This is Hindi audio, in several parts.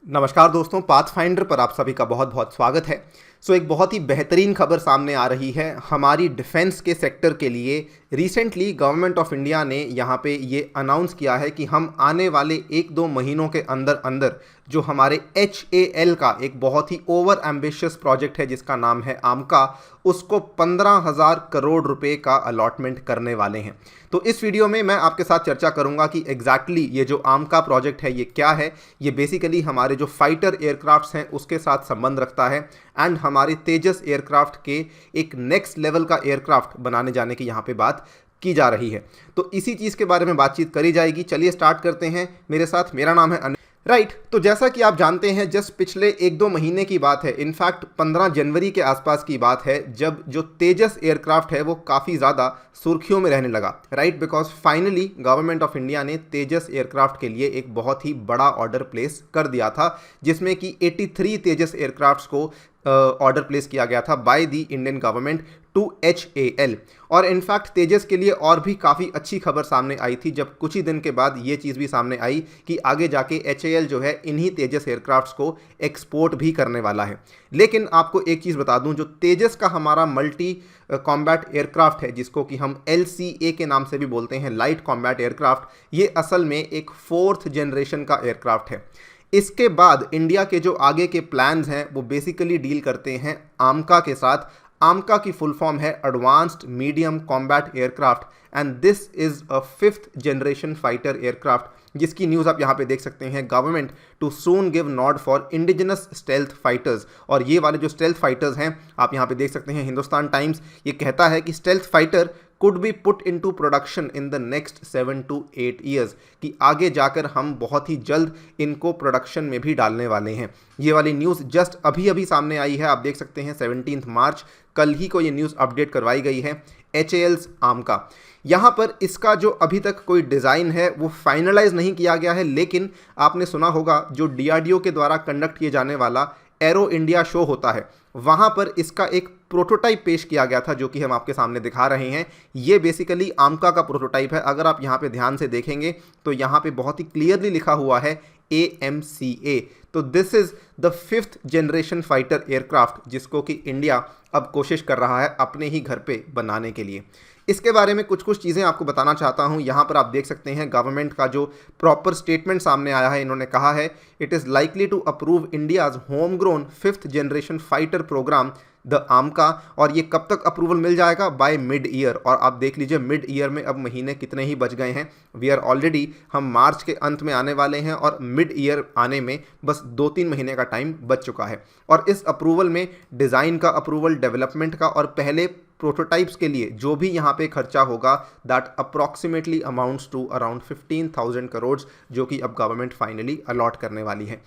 नमस्कार दोस्तों, पाथफाइंडर पर आप सभी का बहुत बहुत स्वागत है। एक बहुत ही बेहतरीन खबर सामने आ रही है हमारी डिफेंस के सेक्टर के लिए। रिसेंटली गवर्नमेंट ऑफ इंडिया ने यहाँ पे ये अनाउंस किया है कि हम आने वाले 1-2 महीनों के अंदर अंदर जो हमारे HAL का एक बहुत ही ओवर एम्बिशियस प्रोजेक्ट है जिसका नाम है आमका, उसको 15,000 करोड़ रुपए का अलॉटमेंट करने वाले हैं। तो इस वीडियो में मैं आपके साथ चर्चा करूंगा कि एग्जैक्टली ये जो आमका प्रोजेक्ट है ये क्या है। ये बेसिकली हमारे जो फाइटर एयरक्राफ्ट्स हैं उसके साथ संबंध रखता है एंड हमारे तेजस एयरक्राफ्ट के एक नेक्स्ट लेवल का एयरक्राफ्ट बनाने जाने की यहाँ पे बात की जा रही है। तो इसी चीज़ के बारे में बातचीत करी जाएगी। चलिए स्टार्ट करते हैं। मेरे साथ मेरा नाम है राइट। तो जैसा कि आप जानते हैं, जस्ट पिछले 1-2 महीने की बात है, इनफैक्ट 15 जनवरी के आसपास की बात है, जब जो तेजस एयरक्राफ्ट है वो काफ़ी ज़्यादा सुर्खियों में रहने लगा। Right, because finally government of India ने तेजस एयरक्राफ्ट के लिए एक बहुत ही बड़ा ऑर्डर प्लेस कर दिया था, जिसमें कि 83 तेजस एयरक्राफ्ट्स को ऑर्डर प्लेस किया गया था by the Indian government to HAL। और इनफैक्ट तेजस के लिए और भी काफ़ी अच्छी खबर सामने आई थी, जब कुछ ही दिन के बाद ये चीज़ भी सामने आई कि आगे जाके HAL जो है इन्हीं तेजस एयरक्राफ्ट्स को एक्सपोर्ट भी करने वाला है। लेकिन आपको एक चीज़ बता दूं, जो तेजस का हमारा मल्टी कॉम्बैट एयरक्राफ्ट है, जिसको कि हम LCA के नाम से भी बोलते हैं, लाइट कॉम्बैट एयरक्राफ्ट, ये असल में एक 4th जनरेशन का एयरक्राफ्ट है। इसके बाद इंडिया के जो आगे के प्लान्स हैं वो बेसिकली डील करते हैं आमका के साथ। आमका की फुल फॉर्म है advanced medium combat aircraft and this is a 5th generation fighter aircraft, जिसकी न्यूज़ आप यहाँ पे देख सकते हैं। Government to soon give nod for indigenous stealth fighters. और ये वाले जो स्टेल्थ फाइटर्स हैं आप यहाँ पे देख सकते हैं, हिंदुस्तान टाइम्स ये कहता है कि stealth fighter could be put into production in the next 7 to 8 years, कि आगे जाकर हम बहुत ही जल्द इनको प्रोडक्शन में भी डालने वाले हैं। ये वाली न्यूज़ जस्ट अभी अभी सामने आई है, आप देख सकते हैं 17 मार्च, कल ही को ये न्यूज़ अपडेट करवाई गई है। HAL's आमका, यहाँ पर इसका जो अभी तक कोई डिज़ाइन है वो फाइनलाइज नहीं किया गया है, लेकिन आपने सुना होगा जो DRDO के द्वारा कंडक्ट किए जाने वाला एरो इंडिया शो होता है, वहाँ पर इसका एक प्रोटोटाइप पेश किया गया था, जो कि हम आपके सामने दिखा रहे हैं। ये बेसिकली आमका का प्रोटोटाइप है। अगर आप यहाँ पे ध्यान से देखेंगे तो यहाँ पे बहुत ही क्लियरली लिखा हुआ है AMCA। तो this is the 5th generation fighter aircraft, जिसको कि इंडिया अब कोशिश कर रहा है अपने ही घर पे बनाने के लिए। इसके बारे में कुछ चीज़ें आपको बताना चाहता हूँ। यहाँ पर आप देख सकते हैं गवर्नमेंट का जो प्रॉपर स्टेटमेंट सामने आया है। इन्होंने कहा है it is likely to approve India's home grown 5th generation fighter program the AMCA. और ये कब तक अप्रूवल मिल जाएगा? By mid year. और आप देख लीजिए मिड ईयर में अब महीने कितने ही बच गए हैं। वी आर ऑलरेडी, हम मार्च के अंत में आने वाले हैं और मिड ईयर आने में बस 2-3 महीने का टाइम बच चुका है। और इस अप्रूवल में डिज़ाइन का अप्रूवल, डेवलपमेंट का और पहले प्रोटोटाइप्स के लिए जो भी यहाँ पे खर्चा होगा, that approximately amounts to around 15,000 crore, जो कि अब गवर्नमेंट फाइनली अलॉट करने वाली है।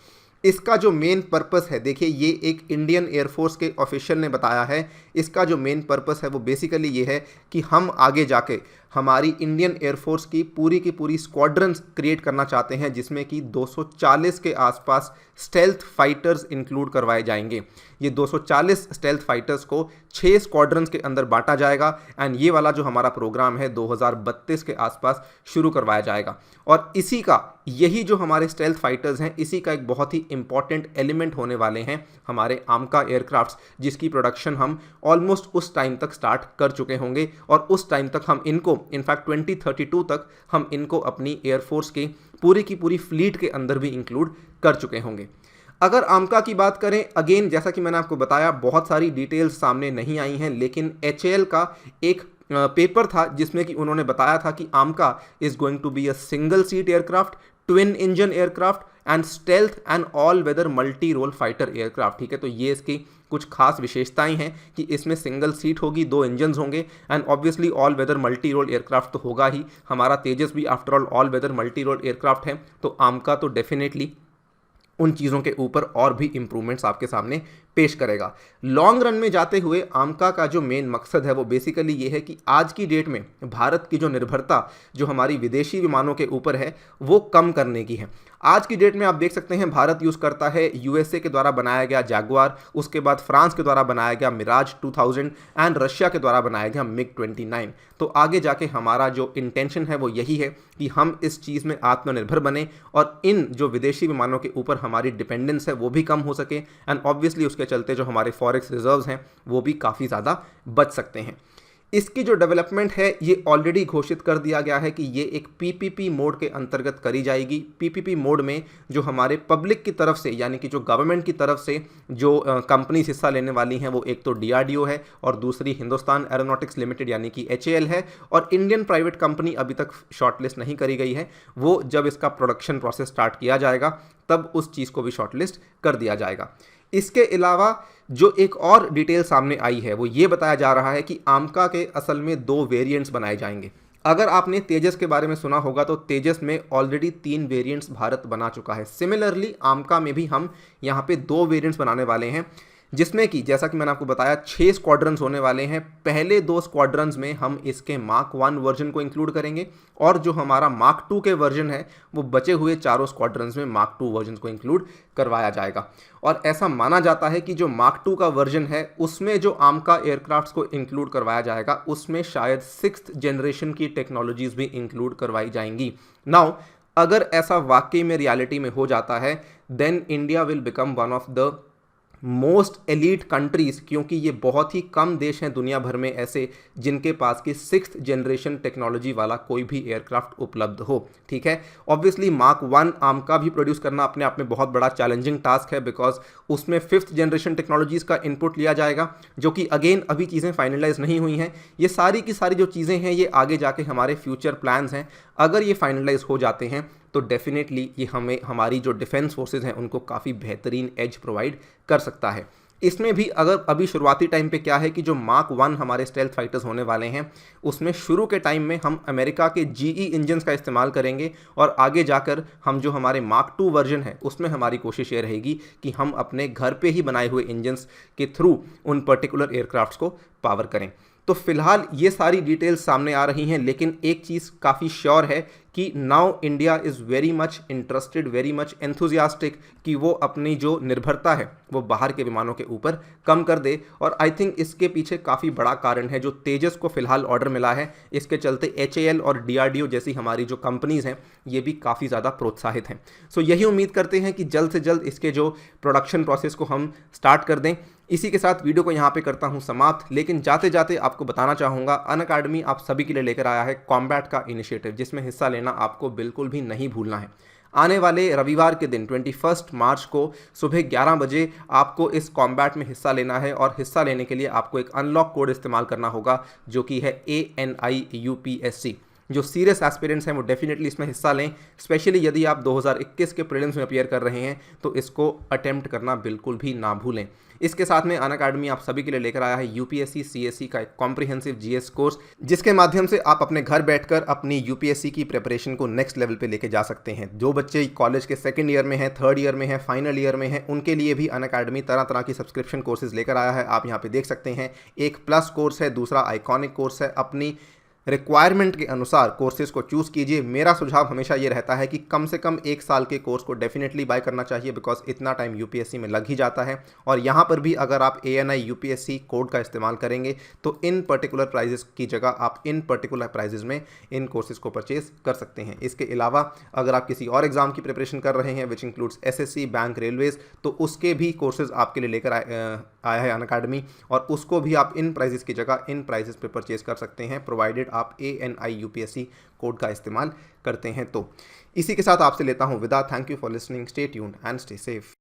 इसका जो मेन पर्पस है, देखिए ये एक इंडियन एयरफोर्स के ऑफिशियल ने बताया है, इसका जो मेन पर्पस है वो बेसिकली ये है कि हम आगे जाके हमारी इंडियन एयरफोर्स की पूरी स्क्वाड्रंस क्रिएट करना चाहते हैं, जिसमें कि 240 के आसपास स्टेल्थ फाइटर्स इंक्लूड करवाए जाएंगे। ये 240 स्टेल्थ फाइटर्स को 6 स्क्वाड्रंस के अंदर बांटा जाएगा एंड ये वाला जो हमारा प्रोग्राम है 2032 के आसपास शुरू करवाया जाएगा। और इसी का, यही जो हमारे स्टेल्थ फाइटर्स हैं, इसी का एक बहुत ही इंपॉर्टेंट एलिमेंट होने वाले हैं हमारे आमका एयरक्राफ्ट्स, जिसकी प्रोडक्शन हम ऑलमोस्ट उस टाइम तक स्टार्ट कर चुके होंगे और उस टाइम तक हम इनको, इनफैक्ट 2032 तक हम इनको अपनी एयरफोर्स के की पूरी फ्लीट के अंदर भी इंक्लूड कर चुके होंगे। अगर आमका की बात करें, अगेन जैसा कि मैंने आपको बताया बहुत सारी डिटेल्स सामने नहीं आई हैं, लेकिन HAL का एक पेपर था जिसमें कि उन्होंने बताया था कि AMCA is going to be a single seat aircraft, twin engine aircraft and stealth and all weather multi role fighter aircraft. ठीक है, तो ये इसकी कुछ खास विशेषताएं हैं कि इसमें सिंगल सीट होगी, 2 इंजन्स होंगे and obviously all weather multi role aircraft तो होगा ही। हमारा तेजस भी after all weather multi role aircraft है, तो आमका तो डेफिनेटली उन चीज़ों के ऊपर और भी इंप्रूवमेंट्स आपके सामने पेश करेगा। लॉन्ग रन में जाते हुए आमका का जो मेन मकसद है वो बेसिकली ये है कि आज की डेट में भारत की जो निर्भरता जो हमारी विदेशी विमानों के ऊपर है वो कम करने की है। आज की डेट में आप देख सकते हैं भारत यूज़ करता है यूएसए के द्वारा बनाया गया जैगुआर, उसके बाद फ्रांस के द्वारा बनाया गया मिराज 2000 एंड रशिया के द्वारा बनाया गया मिग 29। तो आगे जाके हमारा जो इंटेंशन है वो यही है कि हम इस चीज़ में आत्मनिर्भर बने और इन जो विदेशी विमानों के ऊपर हमारी डिपेंडेंस है वो भी कम हो सके एंड ऑब्वियसली उसके चलते जो हमारे फॉरेक्स रिजर्व्स हैं वो भी काफ़ी ज़्यादा बच सकते हैं। इसकी जो डेवलपमेंट है ये ऑलरेडी घोषित कर दिया गया है कि ये एक पीपीपी मोड के अंतर्गत करी जाएगी। पीपीपी मोड में जो हमारे पब्लिक की तरफ से यानी कि जो गवर्नमेंट की तरफ से जो कंपनीज हिस्सा लेने वाली हैं वो एक तो डीआरडीओ है और दूसरी हिंदुस्तान एरोनॉटिक्स लिमिटेड यानी कि एचएएल है, और इंडियन प्राइवेट कंपनी अभी तक शॉर्टलिस्ट नहीं करी गई है। वो जब इसका प्रोडक्शन प्रोसेस स्टार्ट किया जाएगा तब उस चीज़ को भी शॉर्टलिस्ट कर दिया जाएगा। इसके अलावा जो एक और डिटेल सामने आई है वो ये बताया जा रहा है कि आमका के असल में 2 वेरिएंट्स बनाए जाएंगे। अगर आपने तेजस के बारे में सुना होगा तो तेजस में ऑलरेडी 3 वेरिएंट्स भारत बना चुका है। सिमिलरली आमका में भी हम यहाँ पे 2 वेरिएंट्स बनाने वाले हैं, जिसमें कि जैसा कि मैंने आपको बताया 6 स्क्वाड्रंस होने वाले हैं। पहले 2 स्क्वाड्रंस में हम इसके मार्क 1 वर्जन को इंक्लूड करेंगे और जो हमारा मार्क 2 के वर्जन है वो बचे हुए 4 स्क्वाड्रंस में मार्क 2 वर्जन को इंक्लूड करवाया जाएगा। और ऐसा माना जाता है कि जो मार्क 2 का वर्जन है उसमें जो आमका एयरक्राफ्ट्स को इंक्लूड करवाया जाएगा उसमें शायद 6th जनरेशन की टेक्नोलॉजीज भी इंक्लूड करवाई जाएंगी। नाउ अगर ऐसा वाकई में रियलिटी में हो जाता है then India will become one of the most elite countries, क्योंकि ये बहुत ही कम देश हैं दुनिया भर में ऐसे जिनके पास की 6th जनरेशन टेक्नोलॉजी वाला कोई भी एयरक्राफ्ट उपलब्ध हो। ठीक है, ऑब्वियसली मार्क 1 आमका भी प्रोड्यूस करना अपने आप में बहुत बड़ा चैलेंजिंग टास्क है बिकॉज उसमें 5th जनरेशन टेक्नोलॉजीज़ का इनपुट लिया जाएगा जो कि अगेन अभी चीज़ें फाइनलाइज नहीं हुई हैं। ये सारी की सारी जो चीज़ें हैं ये आगे जाके हमारे फ्यूचर प्लान्स हैं। अगर ये फाइनलाइज हो जाते हैं तो डेफिनेटली ये हमें हमारी जो डिफेंस फोर्सेज हैं उनको काफ़ी बेहतरीन एज प्रोवाइड कर सकता है। इसमें भी अगर अभी शुरुआती टाइम पे क्या है कि जो मार्क 1 हमारे स्टेल्थ फाइटर्स होने वाले हैं उसमें शुरू के टाइम में हम अमेरिका के जीई इंजन्स का इस्तेमाल करेंगे और आगे जाकर हम जो हमारे मार्क 2 वर्जन है उसमें हमारी कोशिश ये रहेगी कि हम अपने घर पे ही बनाए हुए इंजन्स के थ्रू उन पर्टिकुलर एयरक्राफ्ट्स को पावर करें। तो फिलहाल ये सारी डिटेल्स सामने आ रही हैं, लेकिन एक चीज़ काफ़ी श्योर है कि now India is very much interested, very much enthusiastic कि वो अपनी जो निर्भरता है वो बाहर के विमानों के ऊपर कम कर दे। और आई थिंक इसके पीछे काफ़ी बड़ा कारण है जो तेजस को फिलहाल ऑर्डर मिला है, इसके चलते एचएएल और डीआरडीओ जैसी हमारी जो कंपनीज़ हैं ये भी काफ़ी ज़्यादा प्रोत्साहित हैं। सो यही उम्मीद करते हैं कि जल्द से जल्द इसके जो प्रोडक्शन प्रोसेस को हम स्टार्ट कर दें। इसी के साथ वीडियो को यहाँ पे करता हूँ समाप्त, लेकिन जाते जाते आपको बताना चाहूँगा अनअकैडमी आप सभी के लिए लेकर आया है कॉम्बैट का इनिशिएटिव, जिसमें हिस्सा लेना आपको बिल्कुल भी नहीं भूलना है। आने वाले रविवार के दिन 21 मार्च को सुबह 11 बजे आपको इस कॉम्बैट में हिस्सा लेना है और हिस्सा लेने के लिए आपको एक अनलॉक कोड इस्तेमाल करना होगा जो कि है ANIUPSC। जो सीरियस एस्पिरेंट्स हैं वो डेफिनेटली इसमें हिस्सा लें, स्पेशली यदि आप 2021 के प्रीलिम्स में अपीयर कर रहे हैं तो इसको अटेम्प्ट करना बिल्कुल भी ना भूलें। इसके साथ में अनअकैडमी आप सभी के लिए लेकर आया है यूपीएससी सीएससी का एक कॉम्प्रिहेंसिव जीएस कोर्स, जिसके माध्यम से आप अपने घर बैठकर अपनी यूपीएससी की प्रिपरेशन को नेक्स्ट लेवल पे लेके जा सकते हैं। जो बच्चे कॉलेज के 2nd ईयर में हैं, 3rd ईयर में हैं, फाइनल ईयर में हैं, उनके लिए भी अनअकैडमी तरह तरह की सब्सक्रिप्शन कोर्सेज लेकर आया है। आप यहाँ पे देख सकते हैं, एक प्लस कोर्स है, दूसरा आइकॉनिक कोर्स है। अपनी रिक्वायरमेंट के अनुसार कोर्सेज को चूज़ कीजिए। मेरा सुझाव हमेशा ये रहता है कि कम से कम 1 साल के कोर्स को डेफिनेटली बाय करना चाहिए बिकॉज इतना टाइम यूपीएससी में लग ही जाता है। और यहाँ पर भी अगर आप ANIUPSC कोड का इस्तेमाल करेंगे तो इन पर्टिकुलर प्राइजेस की जगह आप इन पर्टिकुलर प्राइजेस में इन कोर्सेज को परचेज कर सकते हैं। इसके अलावा अगर आप किसी और एग्जाम की प्रिपरेशन कर रहे हैं which includes SSC, bank, railways, तो उसके भी कोर्सेज आपके लिए लेकर आया है अनअकैडमी, और उसको भी आप इन प्राइजेस की जगह इन प्राइजेस पे परचेज कर सकते हैं प्रोवाइडेड आप ANIUPSC कोड का इस्तेमाल करते हैं। तो इसी के साथ आपसे लेता हूं विदा। Thank you for listening, stay tuned and stay safe.